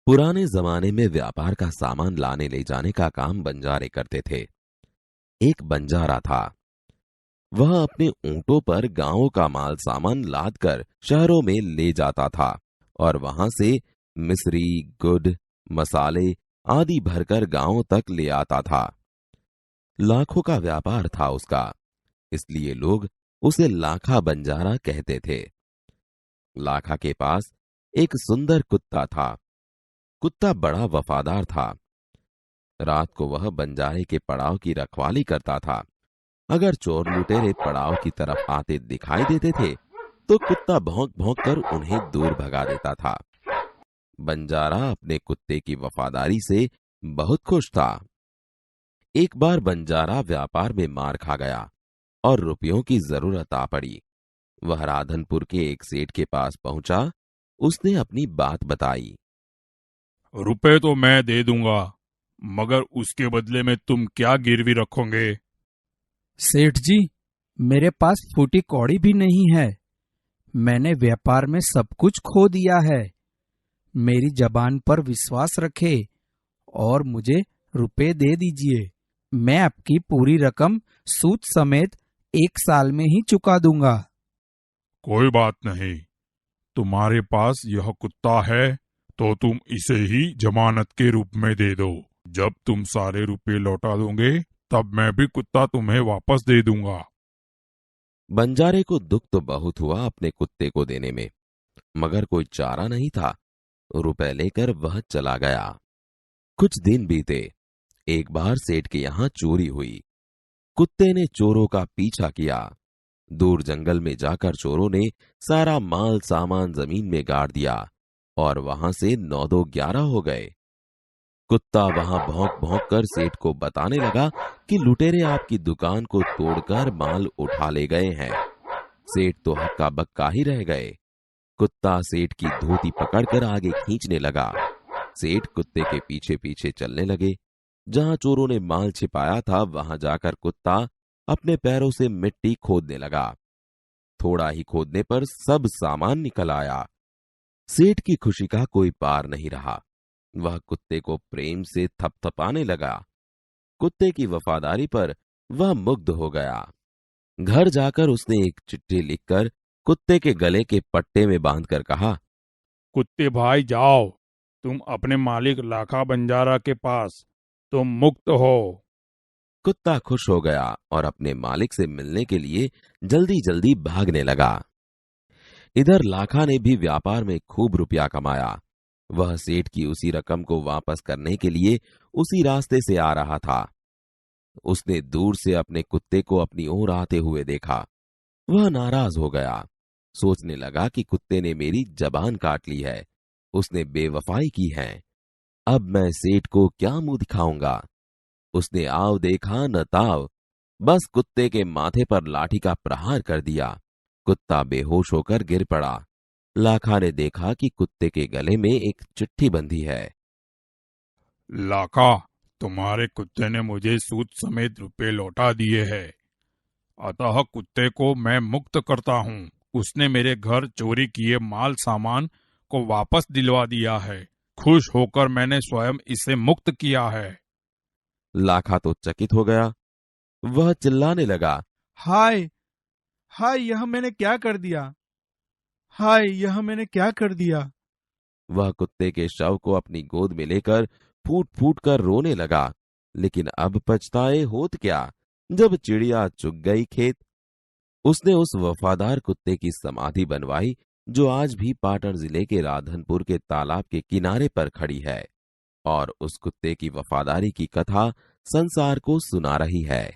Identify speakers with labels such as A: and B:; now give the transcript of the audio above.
A: पुराने जमाने में व्यापार का सामान लाने ले जाने का काम बंजारे करते थे। एक बंजारा था। वह अपने ऊंटों पर गांवों का माल सामान लाद कर शहरों में ले जाता था और वहां से मिस्री, गुड़, मसाले आदि भरकर गांवों तक ले आता था। लाखों का व्यापार था उसका, इसलिए लोग उसे लाखा बंजारा कहते थे। लाखा के पास एक सुंदर कुत्ता था। कुत्ता बड़ा वफादार था। रात को वह बंजारे के पड़ाव की रखवाली करता था। अगर चोर लुटेरे पड़ाव की तरफ आते दिखाई देते थे तो कुत्ता भौंक भौंक कर उन्हें दूर भगा देता था। बंजारा अपने कुत्ते की वफादारी से बहुत खुश था। एक बार बंजारा व्यापार में मार खा गया और रुपयों की जरूरत आ पड़ी। वह राधनपुर के एक सेठ के पास पहुंचा। उसने अपनी बात बताई।
B: रुपए तो मैं दे दूंगा, मगर उसके बदले में तुम क्या गिरवी रखोगे?
C: सेठ जी, मेरे पास फूटी कौड़ी भी नहीं है। मैंने व्यापार में सब कुछ खो दिया है। मेरी जबान पर विश्वास रखे और मुझे रुपए दे दीजिए। मैं आपकी पूरी रकम सूद समेत 1 साल में ही चुका दूंगा।
B: कोई बात नहीं, तुम्हारे पास यह कुत्ता है तो तुम इसे ही जमानत के रूप में दे दो। जब तुम सारे रुपए लौटा दोगे तब मैं भी कुत्ता तुम्हें वापस दे दूंगा।
A: बंजारे को दुख तो बहुत हुआ अपने कुत्ते को देने में, मगर कोई चारा नहीं था। रुपए लेकर वह चला गया। कुछ दिन बीते। एक बार सेठ के यहां चोरी हुई। कुत्ते ने चोरों का पीछा किया। दूर जंगल में जाकर चोरों ने सारा माल सामान जमीन में गाड़ दिया और वहां से 9-2-11 हो गए। कुत्ता वहां भौंक भौंक कर सेठ को बताने लगा कि लुटेरे आपकी दुकान को तोड़कर माल उठा ले गए हैं। सेठ तो हक्का बक्का ही रह गए। कुत्ता सेठ की धोती पकड़कर आगे खींचने लगा। सेठ कुत्ते के पीछे पीछे चलने लगे। जहां चोरों ने माल छिपाया था वहां जाकर कुत्ता अपने पैरों से मिट्टी खोदने लगा। थोड़ा ही खोदने पर सब सामान निकल आया। सेठ की खुशी का कोई पार नहीं रहा। वह कुत्ते को प्रेम से थपथपाने लगा। कुत्ते की वफादारी पर वह मुग्ध हो गया। घर जाकर उसने एक चिट्ठी लिखकर कुत्ते के गले के पट्टे में बांधकर कहा,
B: कुत्ते भाई जाओ, तुम अपने मालिक लाखा बंजारा के पास, तुम मुक्त हो।
A: कुत्ता खुश हो गया और अपने मालिक से मिलने के लिए जल्दी जल्दी भागने लगा। इधर लाखा ने भी व्यापार में खूब रुपया कमाया। वह सेठ की उसी रकम को वापस करने के लिए उसी रास्ते से आ रहा था। उसने दूर से अपने कुत्ते को अपनी ओर आते हुए देखा। वह नाराज हो गया। सोचने लगा कि कुत्ते ने मेरी जबान काट ली है, उसने बेवफाई की है। अब मैं सेठ को क्या मुंह दिखाऊंगा। उसने आव देखा न ताव, बस कुत्ते के माथे पर लाठी का प्रहार कर दिया। कुत्ता बेहोश होकर गिर पड़ा। लाखा ने देखा कि कुत्ते के गले में एक चिट्ठी बंधी है।
B: लाखा, तुम्हारे कुत्ते ने मुझे सूद समेत रुपए लौटा दिए हैं, अतः कुत्ते को मैं मुक्त करता हूँ। उसने मेरे घर चोरी किए माल सामान को वापस दिलवा दिया है। खुश होकर मैंने स्वयं इसे मुक्त किया है।
A: लाखा तो चकित हो गया। वह चिल्लाने लगा,
C: हाय हाय, यह मैंने क्या कर दिया। हाय, यह मैंने क्या कर दिया।
A: वह कुत्ते के शव को अपनी गोद में लेकर फूट फूट कर रोने लगा। लेकिन अब पछताए होत क्या, जब चिड़िया चुग गई खेत। उसने उस वफादार कुत्ते की समाधि बनवाई जो आज भी पाटन जिले के राधनपुर के तालाब के किनारे पर खड़ी है और उस कुत्ते की वफादारी की कथा संसार को सुना रही है।